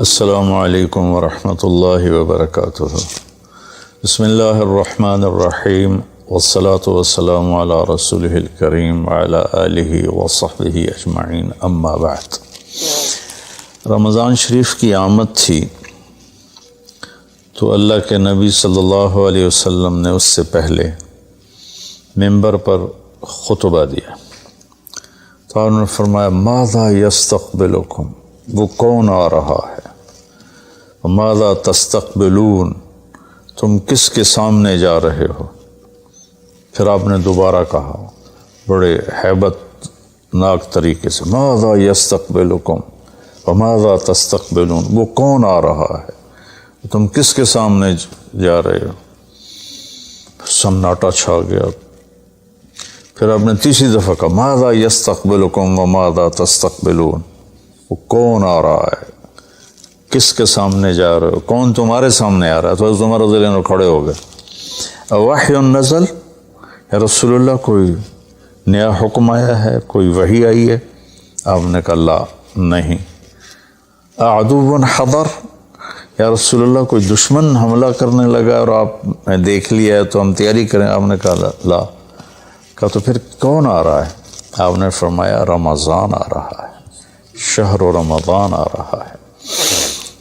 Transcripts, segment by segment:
السلام علیکم ورحمۃ اللہ وبرکاتہ۔ بسم اللہ الرحمن الرحیم والصلاة والسلام علی رسولہ الکریم وعلی آلہ وصحبہ اجمعین، اما بعد۔ رمضان شریف کی آمد تھی تو اللہ کے نبی صلی اللہ علیہ وسلم نے اس سے پہلے ممبر پر خطبہ دیا تو انہوں نے فرمایا ماذا یستقبلکم، وہ کون آ رہا ہے، ماذا تستقبلون، تم کس کے سامنے جا رہے ہو۔ پھر آپ نے دوبارہ کہا بڑے ہیبت ناک طریقے سے ماذا یستقبلکم وماذا تستقبلون، وہ کون آ رہا ہے، تم کس کے سامنے جا رہے ہو۔ سناٹا چھا گیا۔ پھر آپ نے تیسری دفعہ کہا ماذا یستقبلکم وماذا تستقبلون، وہ کون آ رہا ہے، کس کے سامنے جا رہے ہو، کون تمہارے سامنے آ رہا ہے۔ تو حضرت عمر رضی اللہ عنہ کھڑے ہو گئے، وحی نزل، یا رسول اللہ کوئی نیا حکم آیا ہے، کوئی وحی آئی ہے۔ آپ نے کہا لا، نہیں۔ عدو حضر، یا رسول اللہ کوئی دشمن حملہ کرنے لگا اور آپ نے دیکھ لیا ہے تو ہم تیاری کریں۔ آپ نے کہا لا۔ کہا تو پھر کون آ رہا ہے؟ آپ نے فرمایا رمضان آ رہا ہے، شہر رمضان آ رہا ہے۔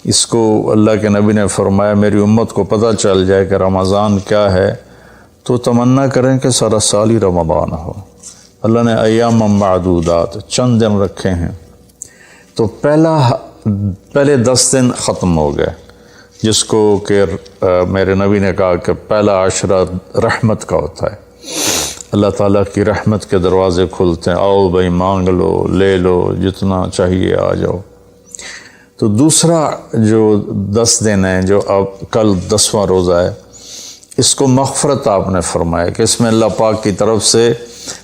اس کو اللہ کے نبی نے فرمایا میری امت کو پتہ چل جائے کہ رمضان کیا ہے تو تمنا کریں کہ سارا سال ہی رمضان ہو۔ اللہ نے ایام معدودات، چند دن رکھے ہیں، تو پہلے 10 دن ختم ہو گئے، جس کو کہ میرے نبی نے کہا کہ پہلا عشرہ رحمت کا ہوتا ہے، اللہ تعالیٰ کی رحمت کے دروازے کھلتے ہیں، آؤ بھائی مانگ لو، لے لو، جتنا چاہیے آ جاؤ۔ تو دوسرا جو 10 دن ہیں، جو اب کل 10واں روزہ ہے، اس کو مغفرت آپ نے فرمایا کہ اس میں اللہ پاک کی طرف سے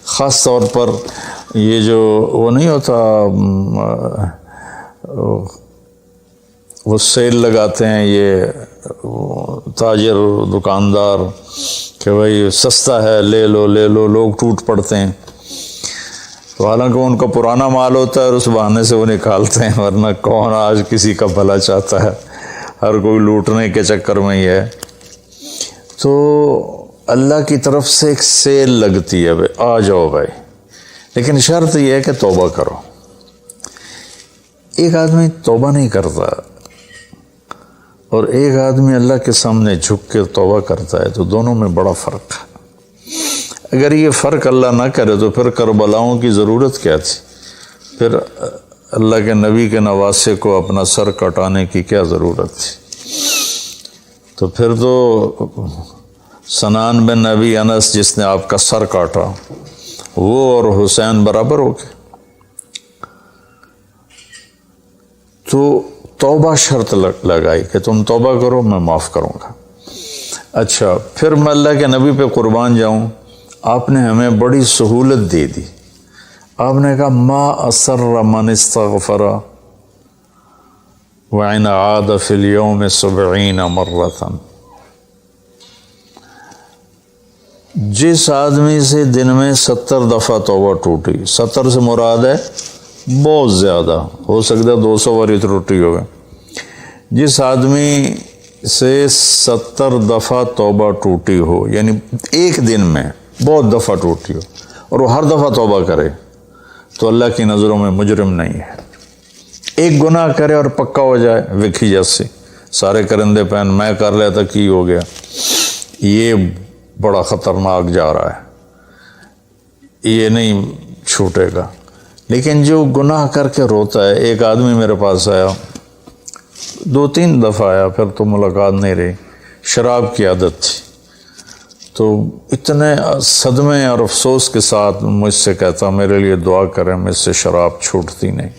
خاص طور پر یہ جو وہ نہیں ہوتا، وہ سیل لگاتے ہیں یہ تاجر دکاندار کہ بھائی سستا ہے، لے لو لے لو، لوگ ٹوٹ پڑتے ہیں۔ تو حالانکہ ان کا پرانا مال ہوتا ہے اور اس بہانے سے وہ نکالتے ہیں، ورنہ کون آج کسی کا بھلا چاہتا ہے، ہر کوئی لوٹنے کے چکر میں ہی ہے۔ تو اللہ کی طرف سے ایک سیل لگتی ہے، بھائی آ جاؤ بھائی، لیکن شرط یہ ہے کہ توبہ کرو۔ ایک آدمی توبہ نہیں کرتا اور ایک آدمی اللہ کے سامنے جھک کے توبہ کرتا ہے، تو دونوں میں بڑا فرق ہے۔ اگر یہ فرق اللہ نہ کرے تو پھر کربلاؤں کی ضرورت کیا تھی، پھر اللہ کے نبی کے نواسے کو اپنا سر کٹانے کی کیا ضرورت تھی۔ تو پھر تو سنان بن نبی انس جس نے آپ کا سر کاٹا، وہ اور حسین برابر ہو گئے۔ تو توبہ شرط لگائی کہ تم توبہ کرو، میں معاف کروں گا۔ اچھا، پھر میں اللہ کے نبی پہ قربان جاؤں، آپ نے ہمیں بڑی سہولت دے دی۔ آپ نے کہا ما اسر من استغفر وعن عاد فی اليوم 70 مرۃ، جس آدمی سے دن میں 70 دفعہ توبہ ٹوٹی، 70 سے مراد ہے بہت زیادہ، ہو سکتا ہے 200 باری ٹوٹی ہوگا، جس آدمی سے 70 دفعہ توبہ ٹوٹی ہو، یعنی ایک دن میں بہت دفعہ ٹوٹی ہو اور وہ ہر دفعہ توبہ کرے، تو اللہ کی نظروں میں مجرم نہیں ہے۔ ایک گناہ کرے اور پکا ہو جائے، وکھی جیسے سارے کرندے پہن میں کر لیتا کی ہو گیا، یہ بڑا خطرناک جا رہا ہے، یہ نہیں چھوٹے گا۔ لیکن جو گناہ کر کے روتا ہے، ایک آدمی میرے پاس آیا، 2-3 دفعہ آیا، پھر تو ملاقات نہیں رہی، شراب کی عادت تھی، تو اتنے صدمے اور افسوس کے ساتھ مجھ سے کہتا میرے لیے دعا کریں، مجھ سے شراب چھوٹتی نہیں۔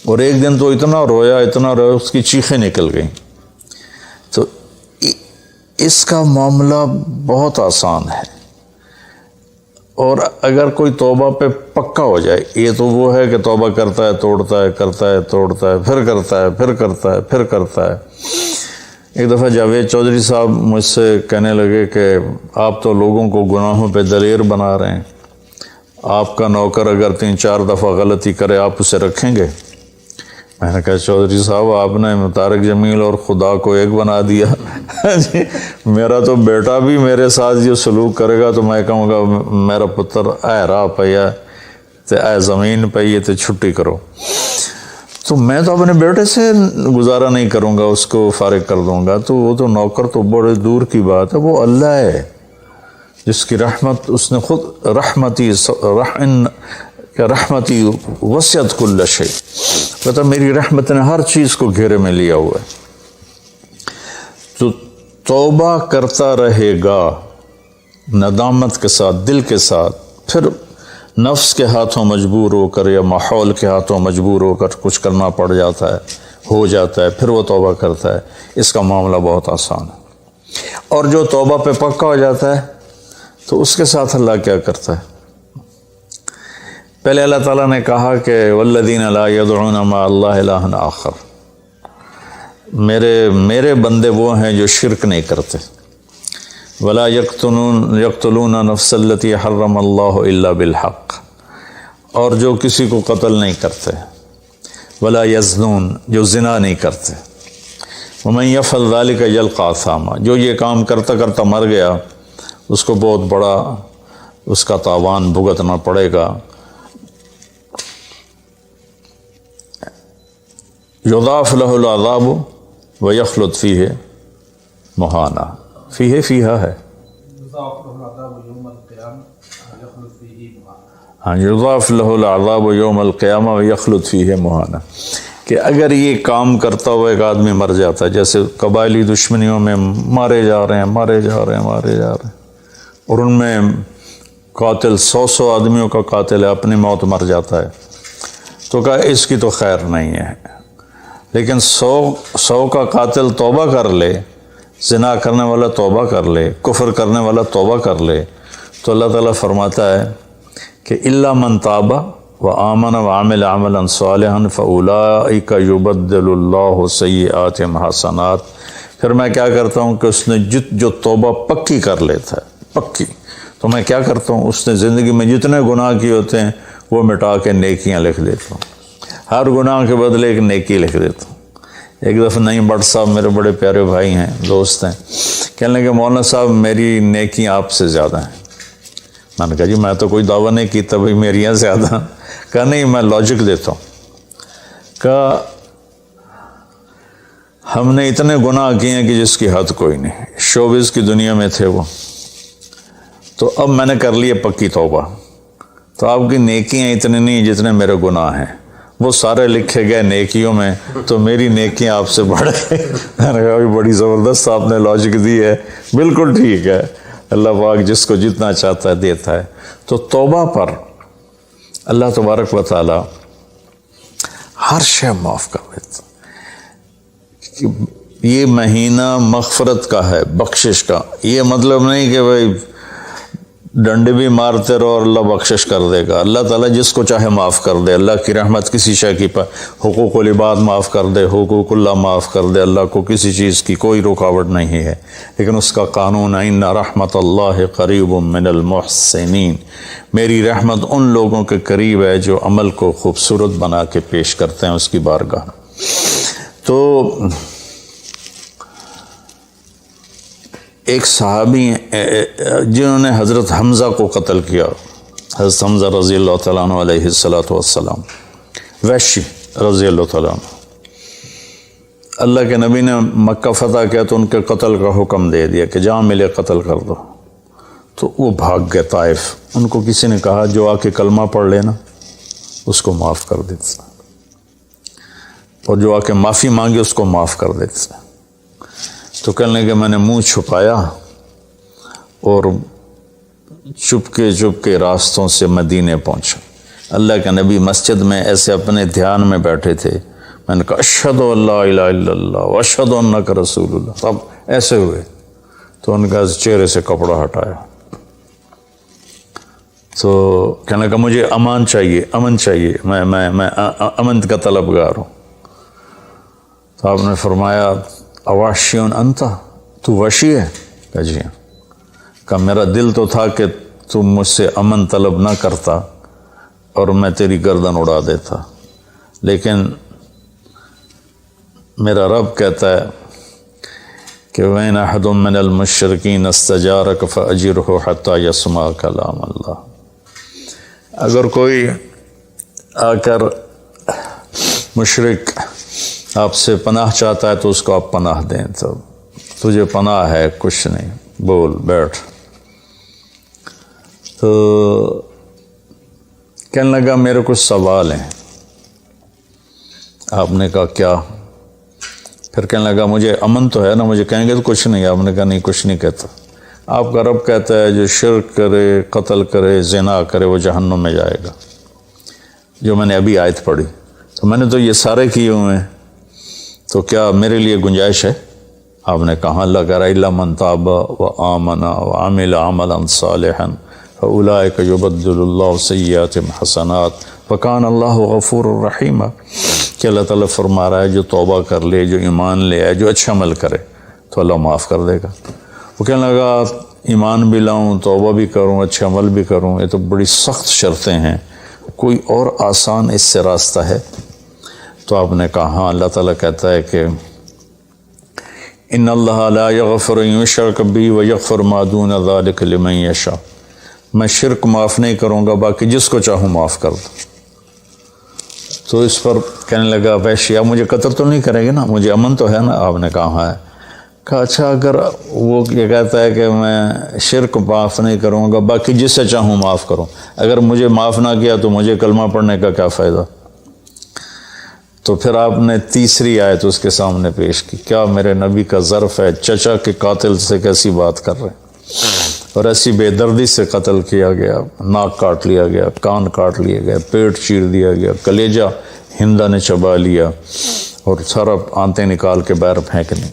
اور ایک دن تو اتنا رویا اس کی چیخیں نکل گئیں۔ تو اس کا معاملہ بہت آسان ہے، اور اگر کوئی توبہ پہ پکا ہو جائے، یہ تو وہ ہے کہ توبہ کرتا ہے توڑتا ہے، کرتا ہے توڑتا ہے، پھر کرتا ہے، پھر کرتا ہے، پھر کرتا ہے۔ ایک دفعہ جاوید چودھری صاحب مجھ سے کہنے لگے کہ آپ تو لوگوں کو گناہوں پہ دلیر بنا رہے ہیں، آپ کا نوکر اگر 3-4 دفعہ غلطی کرے آپ اسے رکھیں گے؟ میں نے کہا چودھری صاحب آپ نے طارق جمیل اور خدا کو ایک بنا دیا جی میرا تو بیٹا بھی میرے ساتھ یہ سلوک کرے گا تو میں کہوں گا میرا پتر اے راہ پیا تے اے زمین پئی تے چھٹی کرو. تو میں تو اپنے بیٹے سے گزارا نہیں کروں گا، اس کو فارغ کر دوں گا. تو وہ تو نوکر تو بڑے دور کی بات ہے، وہ اللہ ہے جس کی رحمت اس نے خود رحمتی وسعت کل شیء، پتہ میری رحمت نے ہر چیز کو گھیرے میں لیا ہوا ہے. تو توبہ کرتا رہے گا ندامت کے ساتھ، دل کے ساتھ، پھر نفس کے ہاتھوں مجبور ہو کر یا ماحول کے ہاتھوں مجبور ہو کر کچھ کرنا پڑ جاتا ہے، ہو جاتا ہے، پھر وہ توبہ کرتا ہے. اس کا معاملہ بہت آسان ہے. اور جو توبہ پہ پکا ہو جاتا ہے تو اس کے ساتھ اللہ کیا کرتا ہے؟ پہلے اللہ تعالیٰ نے کہا کہ والذین لا یدعون مع اللہ الہا آخر، میرے بندے وہ ہیں جو شرک نہیں کرتے. ولا یقتلون نفس التی حرم اللہ الا بالحق، اور جو کسی کو قتل نہیں کرتے. ولا یزنون، جو زنا نہیں کرتے. ومن یفعل ذلک یلقی اثاما، جو یہ کام کرتا کرتا مر گیا اس کو بہت بڑا اس کا تاوان بھگتنا پڑے گا. یضاعف لہ العذاب ویخلد فیہ مہانا، فیہا ہے ہاں، یضاعف لہ العذاب یوم القیامہ ویخلد فیہ مہانا، کہ اگر یہ کام کرتا ہوا ایک آدمی مر جاتا ہے، جیسے قبائلی دشمنیوں میں مارے جا رہے ہیں اور ان میں قاتل 100 آدمیوں کا قاتل ہے، اپنی موت مر جاتا ہے، تو کہا اس کی تو خیر نہیں ہے. لیکن 100 کا قاتل توبہ کر لے، زنا کرنے والا توبہ کر لے، کفر کرنے والا توبہ کر لے، تو اللہ تعالیٰ فرماتا ہے کہ الا من تاب وآمن وعمل عملا صالحا فاولئک یبدل اللہ سیئاتہم حسنات. پھر میں کیا کرتا ہوں کہ اس نے جو توبہ پکی کر لیتا ہے، پکی، تو میں کیا کرتا ہوں اس نے زندگی میں جتنے گناہ کیے ہوتے ہیں وہ مٹا کے نیکیاں لکھ دیتا ہوں، ہر گناہ کے بدلے ایک نیکی لکھ دیتا ہوں. ایک دفعہ نعیم بٹ صاحب میرے بڑے پیارے بھائی ہیں، دوست ہیں، کہنے لگے مولانا صاحب میری نیکیاں آپ سے زیادہ ہیں. میں نے کہا جی میں تو کوئی دعویٰ نہیں کیتا بھائی میریاں زیادہ. کہا نہیں، میں لاجک دیتا ہوں. کہا ہم نے اتنے گناہ کیے ہیں کہ جس کی حد کوئی نہیں. شوبز کی دنیا میں تھے وہ، تو اب میں نے کر لیے پکی توبہ، تو آپ کی نیکیاں اتنے نہیں جتنے میرے گناہ ہیں. وہ سارے لکھے گئے نیکیوں میں، تو میری نیکیاں آپ سے بڑھ گئی. میں نے کہا بڑی زبردست آپ نے لاجک دی ہے، بالکل ٹھیک ہے. اللہ پاک جس کو جتنا چاہتا ہے دیتا ہے. تو توبہ پر اللہ تبارک و تعالی ہر شے معاف کر دیتا. یہ مہینہ مغفرت کا ہے، بخشش کا. یہ مطلب نہیں کہ بھائی ڈنڈے بھی مارتے رہو اور اللہ بخشش کر دے گا. اللہ تعالیٰ جس کو چاہے معاف کر دے. اللہ کی رحمت کسی شے کی حقوق العباد معاف کر دے، حقوق اللہ معاف کر دے. اللہ کو کسی چیز کی کوئی رکاوٹ نہیں ہے. لیکن اس کا قانون ہے ان رحمت اللہ قریب من المحسنین، میری رحمت ان لوگوں کے قریب ہے جو عمل کو خوبصورت بنا کے پیش کرتے ہیں اس کی بارگاہ. تو ایک صحابی جنہوں نے حضرت حمزہ کو قتل کیا، حضرت حمزہ رضی اللہ تعالیٰ عنہ علیہ السلام، وحشی رضی اللہ تعالیٰ عنہ. اللہ کے نبی نے مکہ فتح کیا تو ان کے قتل کا حکم دے دیا کہ جہاں ملے قتل کر دو. تو وہ بھاگ گئے طائف. ان کو کسی نے کہا جو آ کے کلمہ پڑھ لینا اس کو معاف کر دیتا، اور جو آ کے معافی مانگے اس کو معاف کر دیتا. تو کہنے کہ میں نے منہ چھپایا اور چپ کے راستوں سے مدینے پہنچا. اللہ کے نبی مسجد میں ایسے اپنے دھیان میں بیٹھے تھے. میں نے کہا اشہد ان لا الہ الا اللہ واشہد انک رسول اللہ. تب ایسے ہوئے تو ان کا چہرے سے کپڑا ہٹایا. تو کہنے کہ مجھے امن چاہیے، میں امن کا طلبگار ہوں. تو آپ نے فرمایا اواشیون انتا، تو وشی ہے؟ کہا جی ہاں. کہا میرا دل تو تھا کہ تم مجھ سے امن طلب نہ کرتا اور میں تیری گردن اڑا دیتا، لیکن میرا رب کہتا ہے کہ وَإِنْ أَحَدٌ مِّنَ الْمُشْرِكِينَ اسْتَجَارَكَ فَأَجِرْهُ حَتَّى يَسْمَعَ كَلَامَ اللَّهِ۔ اگر کوئی آ کر مشرک آپ سے پناہ چاہتا ہے تو اس کو آپ پناہ دیں، تو تجھے پناہ ہے، کچھ نہیں، بول بیٹھ۔ تو کہنے لگا میرے کچھ سوال ہیں۔ آپ نے کہا کیا؟ پھر کہنے لگا مجھے امن تو ہے نا، مجھے کہیں گے تو کچھ نہیں۔ آپ نے کہا نہیں، کچھ نہیں کہتا۔ آپ کا رب کہتا ہے جو شرک کرے، قتل کرے، زنا کرے، وہ جہنم میں جائے گا، جو میں نے ابھی آیت پڑھی۔ تو میں نے تو یہ سارے کیے ہوئے ہیں، تو کیا میرے لیے گنجائش ہے؟ آپ نے کہا اللہ کہہ رہا الا من تاب وآمن وعمل عملا صالحا فاولئک یبدل اللہ سیئاتہم حسنات وکان اللہ غفور الرحیم، کہ اللہ تعالیٰ فرما رہا ہے جو توبہ کر لے، جو ایمان لے آئے، جو اچھا عمل کرے تو اللہ معاف کر دے گا۔ وہ کہنے لگا ایمان بھی لاؤں، توبہ بھی کروں، اچھا عمل بھی کروں، یہ تو بڑی سخت شرطیں ہیں، کوئی اور آسان اس سے راستہ ہے؟ تو آپ نے کہا ہاں، اللہ تعالیٰ کہتا ہے کہ ان اللہ لا یغفر ان یشرک بہ ویغفر ما دون ذلک لمن یشاء، میں شرک معاف نہیں کروں گا، باقی جس کو چاہوں معاف کر دوں۔ تو اس پر کہنے لگا وحشی آپ مجھے قتل تو نہیں کریں گے نا، مجھے امن تو ہے نا؟ آپ نے کہا ہے۔ کہا اچھا اگر وہ یہ کہتا ہے کہ میں شرک معاف نہیں کروں گا، باقی جس سے چاہوں معاف کروں، اگر مجھے معاف نہ کیا تو مجھے کلمہ پڑھنے کا کیا فائدہ؟ تو پھر آپ نے تیسری آیت اس کے سامنے پیش کی، کیا میرے نبی کا ظرف ہے چچا کے قاتل سے کیسی بات کر رہے ہیں، اور ایسی بے دردی سے قتل کیا گیا، ناک کاٹ لیا گیا، کان کاٹ لیے گئے، پیٹ چیر دیا گیا، کلیجہ ہندا نے چبا لیا اور سارا آنتیں نکال کے باہر پھینکنی،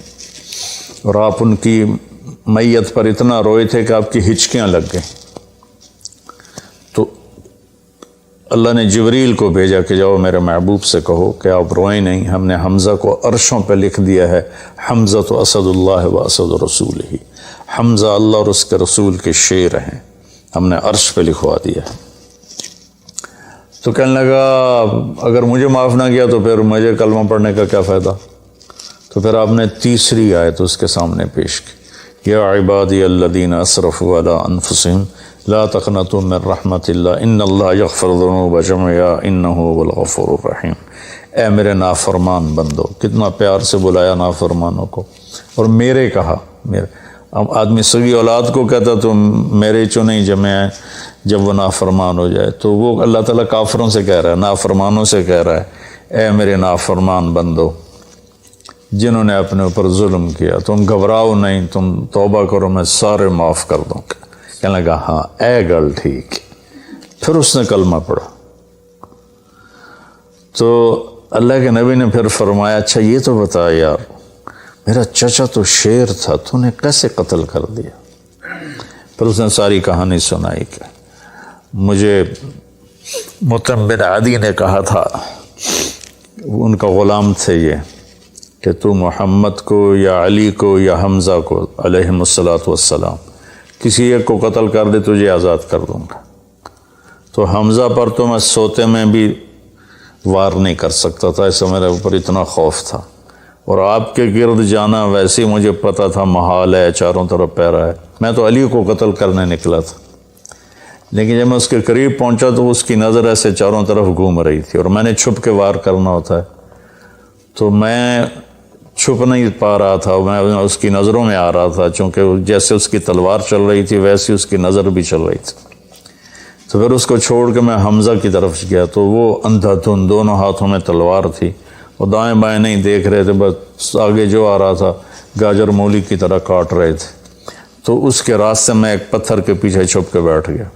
اور آپ ان کی میت پر اتنا روئے تھے کہ آپ کی ہچکیاں لگ گئیں۔ تو اللہ نے جبریل کو بھیجا کہ جاؤ میرے محبوب سے کہو کہ آپ روئیں نہیں، ہم نے حمزہ کو عرشوں پہ لکھ دیا ہے، حمزہ تو اسد اللہ و اسد رسول ہی، حمزہ اللہ اور اس کے رسول کے شیر ہیں، ہم نے عرش پہ لکھوا دیا ہے۔ تو کہنے لگا اگر مجھے معاف نہ کیا تو پھر مجھے کلمہ پڑھنے کا کیا فائدہ؟ تو پھر آپ نے تیسری آیت اس کے سامنے پیش کی، یا عبادی الذین اسرفوا علی انفسہم لا تقنطوا من رحمت اللہ ان اللہ یغفر الذنوب جميعا انہ هو الغفور الرحیم۔ اے میرے نافرمان بندو، کتنا پیار سے بلایا نافرمانوں کو، اور میرے کہا، میرے اب آدمی سگی اولاد کو کہتا تو میرے چو نہیں جمع ہے جب وہ نافرمان ہو جائے، تو وہ اللہ تعالیٰ کافروں سے کہہ رہا ہے، نافرمانوں سے کہہ رہا ہے اے میرے نافرمان بندو جنہوں نے اپنے اوپر ظلم کیا، تم گھبراؤ نہیں، تم توبہ کرو، میں سارے معاف کر دوں گا۔ کہنے لگا ہاں اے گل ٹھیک۔ پھر اس نے کلمہ پڑھا تو اللہ کے نبی نے پھر فرمایا اچھا یہ تو بتا یار، میرا چچا تو شیر تھا، تو نے کیسے قتل کر دیا؟ پھر اس نے ساری کہانی سنائی کہ مجھے مطعم بن عدی نے کہا تھا، ان کا غلام تھے یہ، کہ تو محمد کو یا علی کو یا حمزہ کو علیہم الصلاۃ والسلام کسی ایک کو قتل کر دے تجھے آزاد کر دوں گا۔ تو حمزہ پر تو میں سوتے میں بھی وار نہیں کر سکتا تھا، اس سے میرے اوپر اتنا خوف تھا، اور آپ کے گرد جانا ویسے ہی مجھے پتا تھا محال ہے، چاروں طرف پیرا ہے، میں تو علی کو قتل کرنے نکلا تھا، لیکن جب میں اس کے قریب پہنچا تو اس کی نظر ایسے چاروں طرف گھوم رہی تھی، اور میں نے چھپ کے وار کرنا ہوتا ہے، تو میں چھپ نہیں پا رہا تھا، میں اس کی نظروں میں آ رہا تھا، چونکہ جیسے اس کی تلوار چل رہی تھی ویسے اس کی نظر بھی چل رہی تھی۔ تو پھر اس کو چھوڑ کے میں حمزہ کی طرف گیا تو وہ اندھا دھند، دونوں ہاتھوں میں تلوار تھی، وہ دائیں بائیں نہیں دیکھ رہے تھے، بس آگے جو آ رہا تھا گاجر مولی کی طرح کاٹ رہے تھے۔ تو اس کے راستے میں ایک پتھر کے پیچھے چھپ کے بیٹھ گیا،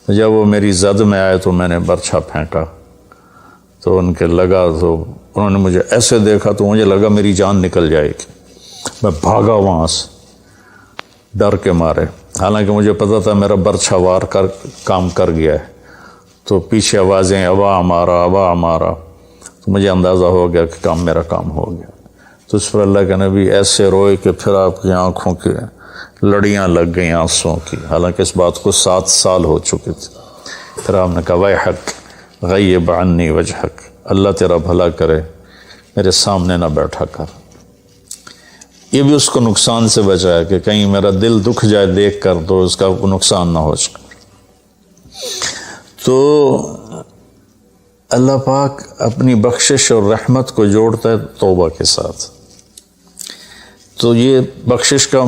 جب وہ میری زد میں آئے تو میں نے برچھا پھینکا، تو ان کے لگا، تو انہوں نے مجھے ایسے دیکھا تو مجھے لگا میری جان نکل جائے گی، میں بھاگا وہاں سے ڈر کے مارے، حالانکہ مجھے پتا تھا میرا برچھا وار کر کام کر گیا ہے، تو پیچھے آوازیں ابا ہمارا ابا ہمارا، تو مجھے اندازہ ہو گیا کہ میرا کام ہو گیا۔ تو اس پر اللہ کے نبی ایسے روئے کہ پھر آپ کی آنکھوں کی لڑیاں لگ گئیں آنسوں کی، حالانکہ اس بات کو 7 سال ہو چکے تھے۔ پھر آپ نے کہا ویحک غیب عنی وجہک، اللہ تیرا بھلا کرے میرے سامنے نہ بیٹھا کر۔ یہ بھی اس کو نقصان سے بچایا کہ کہیں میرا دل دکھ جائے دیکھ کر تو اس کا نقصان نہ ہو جائے۔ تو اللہ پاک اپنی بخشش اور رحمت کو جوڑتا ہے توبہ کے ساتھ۔ تو یہ بخشش کا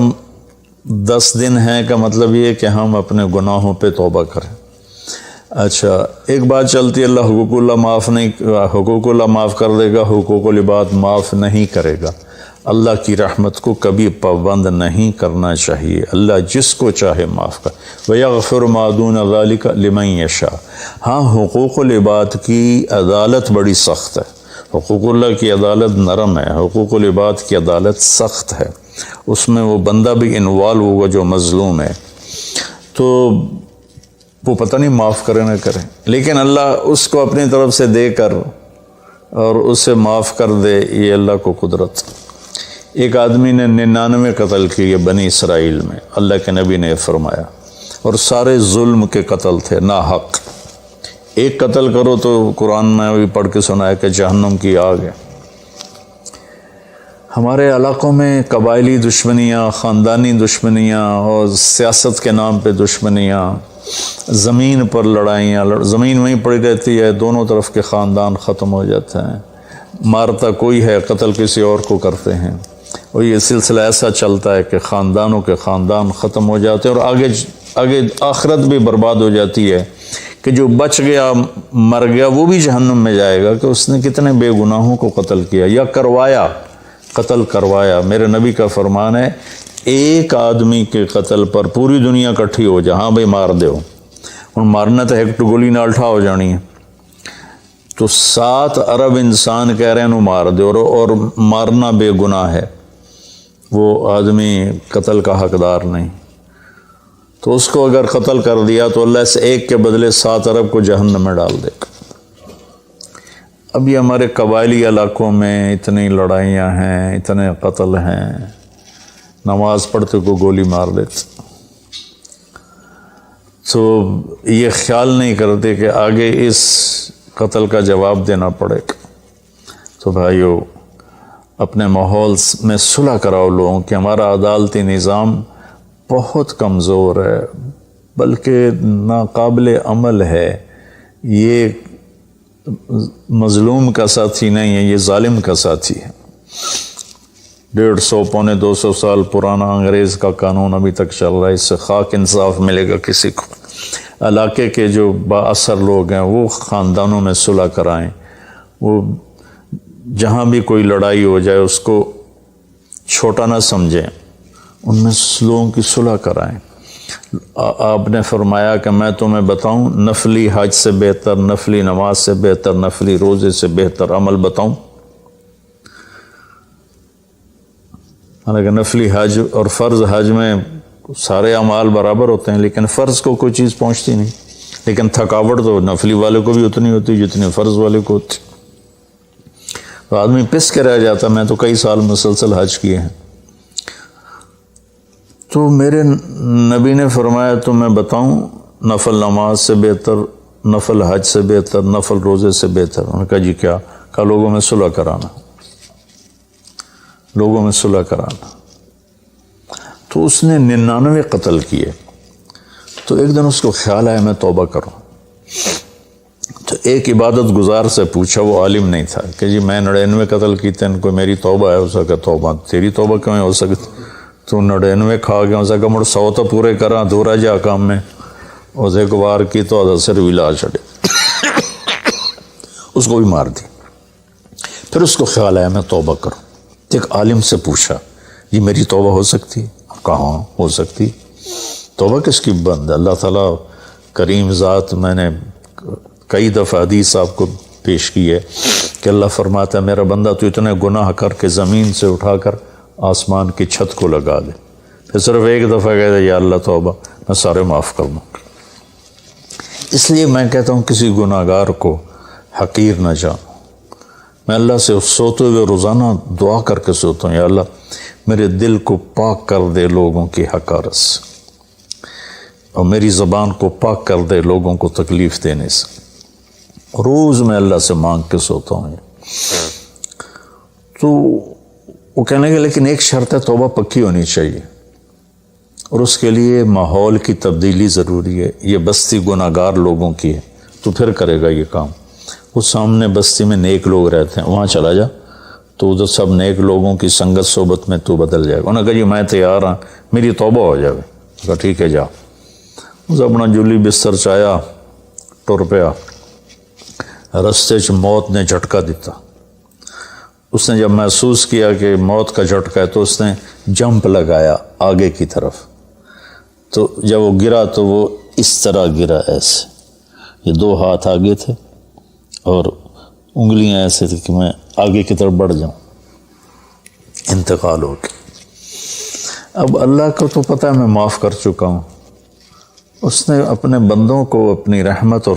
10 دن ہے کا مطلب یہ ہے کہ ہم اپنے گناہوں پہ توبہ کریں۔ اچھا، ایک بات چلتی ہے، اللہ حقوق اللہ معاف کر دے گا، حقوق العباد معاف نہیں کرے گا۔ اللہ کی رحمت کو کبھی پابند نہیں کرنا چاہیے، اللہ جس کو چاہے معاف کر۔ وَيَغْفِرُ مَا دُونَ ذَلِكَ لِمَن يَشَاءُ۔ ہاں، حقوق العباد کی عدالت بڑی سخت ہے، حقوق اللہ کی عدالت نرم ہے، حقوق العباد کی عدالت سخت ہے، اس میں وہ بندہ بھی انوالو ہوگا جو مظلوم ہے، تو وہ پتہ نہیں معاف کرے نہ کرے، لیکن اللہ اس کو اپنی طرف سے دے کر اور اسے معاف کر دے، یہ اللہ کو قدرت۔ ایک آدمی نے 99 قتل کیے بنی اسرائیل میں، اللہ کے نبی نے فرمایا، اور سارے ظلم کے قتل تھے، ناحق۔ ایک قتل کرو تو قرآن میں بھی پڑھ کے سنایا کہ جہنم کی آگ ہے۔ ہمارے علاقوں میں قبائلی دشمنیاں، خاندانی دشمنیاں اور سیاست کے نام پہ دشمنیاں، زمین پر لڑائیاں، زمین وہیں پڑی رہتی ہے، دونوں طرف کے خاندان ختم ہو جاتے ہیں، مارتا کوئی ہے، قتل کسی اور کو کرتے ہیں، اور یہ سلسلہ ایسا چلتا ہے کہ خاندانوں کے خاندان ختم ہو جاتے ہیں، اور آگے آخرت بھی برباد ہو جاتی ہے کہ جو بچ گیا مر گیا وہ بھی جہنم میں جائے گا کہ اس نے کتنے بے گناہوں کو قتل کیا یا قتل کروایا۔ میرے نبی کا فرمان ہے، ایک آدمی کے قتل پر پوری دنیا کٹھی ہو جائے، ہاں بھائی مار دیو، اور مارنا تو ایک گولی نال ٹھا ہو جانی ہے، تو 7 ارب انسان کہہ رہے ہیں انہوں مار دے، اور مارنا بے گناہ ہے، وہ آدمی قتل کا حقدار نہیں، تو اس کو اگر قتل کر دیا تو اللہ اس ایک کے بدلے 7 ارب کو جہنم میں ڈال دے گا۔ اب یہ ہمارے قبائلی علاقوں میں اتنی لڑائیاں ہیں، اتنے قتل ہیں، نماز پڑھتے کو گولی مار دیتے، تو یہ خیال نہیں کرتے کہ آگے اس قتل کا جواب دینا پڑے گا۔ تو بھائیو، اپنے ماحول میں صلح کراؤ لوگوں کہ ہمارا عدالتی نظام بہت کمزور ہے، بلکہ ناقابل عمل ہے، یہ مظلوم کا ساتھی نہیں ہے، یہ ظالم کا ساتھی ہے۔ 150 پونے 200 سال پرانا انگریز کا قانون ابھی تک چل رہا ہے، اس سے خاک انصاف ملے گا کسی کو۔ علاقے کے جو با اثر لوگ ہیں وہ خاندانوں میں صلح کرائیں، وہ جہاں بھی کوئی لڑائی ہو جائے اس کو چھوٹا نہ سمجھیں، ان میں لوگوں کی صلح کرائیں۔ آپ نے فرمایا کہ میں تمہیں بتاؤں، نفلی حج سے بہتر، نفلی نماز سے بہتر، نفلی روزے سے بہتر عمل بتاؤں؟ حالانکہ نفلی حج اور فرض حج میں سارے اعمال برابر ہوتے ہیں، لیکن فرض کو کوئی چیز پہنچتی نہیں، لیکن تھکاوٹ تو نفلی والے کو بھی اتنی ہوتی جتنی فرض والے کو ہوتی، تو آدمی پس کے رہ جاتا۔ میں تو کئی سال مسلسل حج کیے ہیں، تو میرے نبی نے فرمایا تو میں بتاؤں، نفل نماز سے بہتر، نفل حج سے بہتر، نفل روزے سے بہتر؟ انہوں نے کہا جی کیا؟ کہا لوگوں میں صلح کرانا، لوگوں میں صلح کرانا۔ تو اس نے 99 قتل کیے، تو ایک دن اس کو خیال آیا میں توبہ کروں، تو ایک عبادت گزار سے پوچھا، وہ عالم نہیں تھا، کہ جی میں 99 قتل کیتے ہیں، کوئی میری توبہ ہے؟ ہو سکا توبہ تیری توبہ کیوں ہو سکتی؟ تو 99 کھا گیا، ہو سکا مڑ 100 تو پورے کرا، دورا جا کام میں، اور ایک بار کی تو ادھر بھی لا چھڑے، اس کو بھی مار دی۔ پھر اس کو خیال آیا میں توبہ کروں، ایک عالم سے پوچھا جی میری توبہ ہو سکتی؟ کہاں ہو سکتی؟ توبہ کس کی بند ہے؟ اللہ تعالیٰ کریم ذات، میں نے کئی دفعہ حدیث آپ کو پیش کی ہے کہ اللہ فرماتا ہے میرا بندہ تو اتنے گناہ کر کے زمین سے اٹھا کر آسمان کی چھت کو لگا دے، پھر صرف ایک دفعہ کہتا یا اللہ توبہ، میں سارے معاف کر دوں گا۔ اس لیے میں کہتا ہوں کسی گناہ گار کو حقیر نہ جانو۔ میں اللہ سے سوتے ہوئے روزانہ دعا کر کے سوتا ہوں، یا اللہ میرے دل کو پاک کر دے لوگوں کی حقارت سے، اور میری زبان کو پاک کر دے لوگوں کو تکلیف دینے سے۔ روز میں اللہ سے مانگ کے سوتا ہوں، تو وہ کہنے لگے لیکن ایک شرط ہے، توبہ پکی ہونی چاہیے، اور اس کے لیے ماحول کی تبدیلی ضروری ہے، یہ بستی گناہ گار لوگوں کی ہے، تو پھر کرے گا یہ کام۔ وہ سامنے بستی میں نیک لوگ رہتے ہیں، وہاں چلا جا، تو ادھر سب نیک لوگوں کی سنگت صحبت میں تو بدل جائے گا۔ انہوں نے کہا جی میں تیار ہوں، میری توبہ ہو جائے۔ کہا ٹھیک ہے جا۔ اس اپنا جلی بستر چایا، ٹر پیا، رستے چ موت نے جھٹکا دیتا۔ اس نے جب محسوس کیا کہ موت کا جھٹکا ہے تو اس نے جمپ لگایا آگے کی طرف، تو جب وہ گرا تو وہ اس طرح گرا، ایسے، یہ 2 ہاتھ آگے تھے اور انگلیاں ایسے تھی کہ میں آگے کی طرف بڑھ جاؤں، انتقال ہو گیا۔ اب اللہ کو تو پتہ ہے میں معاف کر چکا ہوں، اس نے اپنے بندوں کو اپنی رحمت اور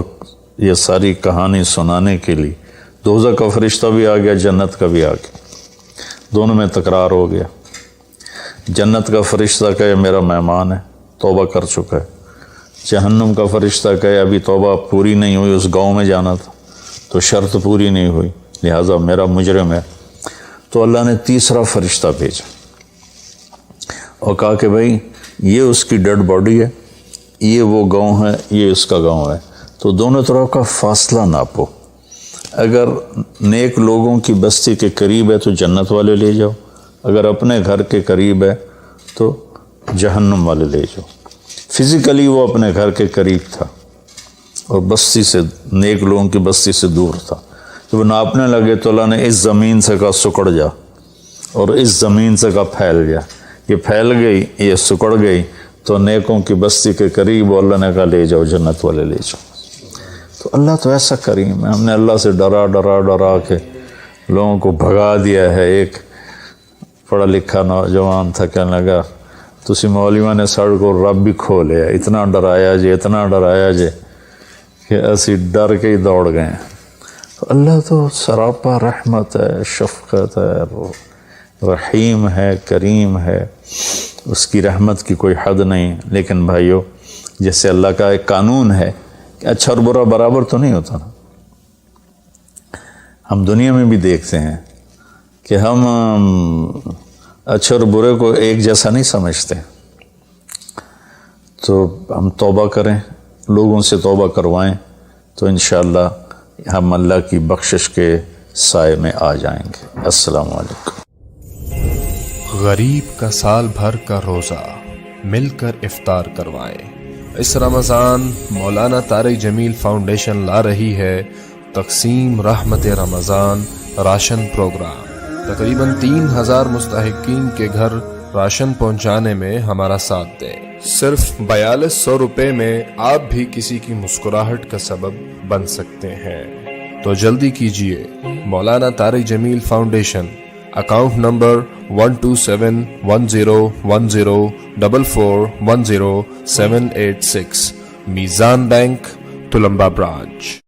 یہ ساری کہانی سنانے کے لیے دوزخ کا فرشتہ بھی آ گیا، جنت کا بھی آ گیا، دونوں میں تکرار ہو گیا۔ جنت کا فرشتہ کہے میرا مہمان ہے، توبہ کر چکا ہے۔ جہنم کا فرشتہ کہے ابھی توبہ پوری نہیں ہوئی، اس گاؤں میں جانا تھا تو شرط پوری نہیں ہوئی، لہٰذا میرا مجرم ہے۔ تو اللہ نے تیسرا فرشتہ بھیجا اور کہا کہ بھائی یہ اس کی ڈیڈ باڈی ہے، یہ وہ گاؤں ہے، یہ اس کا گاؤں ہے، تو دونوں طرف کا فاصلہ ناپو، اگر نیک لوگوں کی بستی کے قریب ہے تو جنت والے لے جاؤ، اگر اپنے گھر کے قریب ہے تو جہنم والے لے جاؤ۔ فزیکلی وہ اپنے گھر کے قریب تھا اور بستی سے، نیک لوگوں کی بستی سے دور تھا۔ جب وہ ناپنے لگے تو اللہ نے اس زمین سے کہا سکڑ جا، اور اس زمین سے کہا پھیل جا۔ یہ پھیل گئی، یہ سکڑ گئی تو نیکوں کی بستی کے قریب، اللہ نے کہا لے جاؤ، جنت والے لے جاؤ۔ تو اللہ تو ایسا کریم ہے، ہم نے اللہ سے ڈرا ڈرا ڈرا کے لوگوں کو بھگا دیا ہے۔ ایک پڑھا لکھا نوجوان تھا، کہنے لگا تسی مولویوں نے ساڑھ کو رب بھی کھو لیا، اتنا ڈرایا جے، اتنا ڈرایا جے کہ اسی ڈر کے ہی دوڑ گئے ہیں۔ تو اللہ تو سراپا رحمت ہے، شفقت ہے، رحیم ہے، کریم ہے، اس کی رحمت کی کوئی حد نہیں۔ لیکن بھائیو، جیسے اللہ کا ایک قانون ہے کہ اچھا اور برا برابر تو نہیں ہوتا نا۔ ہم دنیا میں بھی دیکھتے ہیں کہ ہم اچھے اور برے کو ایک جیسا نہیں سمجھتے، تو ہم توبہ کریں، لوگوں سے توبہ کروائیں، تو انشاءاللہ ہم اللہ کی بخشش کے سائے میں آ جائیں گے۔ السلام علیکم۔ غریب کا سال بھر کا روزہ، مل کر افطار کروائیں۔ اس رمضان مولانا طارق جمیل فاؤنڈیشن لا رہی ہے تقسیم رحمت رمضان راشن پروگرام۔ تقریباً 3000 مستحقین کے گھر راشن پہنچانے میں ہمارا ساتھ دیں۔ صرف 4200 روپے میں آپ بھی کسی کی مسکراہٹ کا سبب بن سکتے ہیں، تو جلدی کیجیے۔ مولانا طارق جمیل فاؤنڈیشن، اکاؤنٹ نمبر 127101044100786، میزان بینک، تلمبا برانچ۔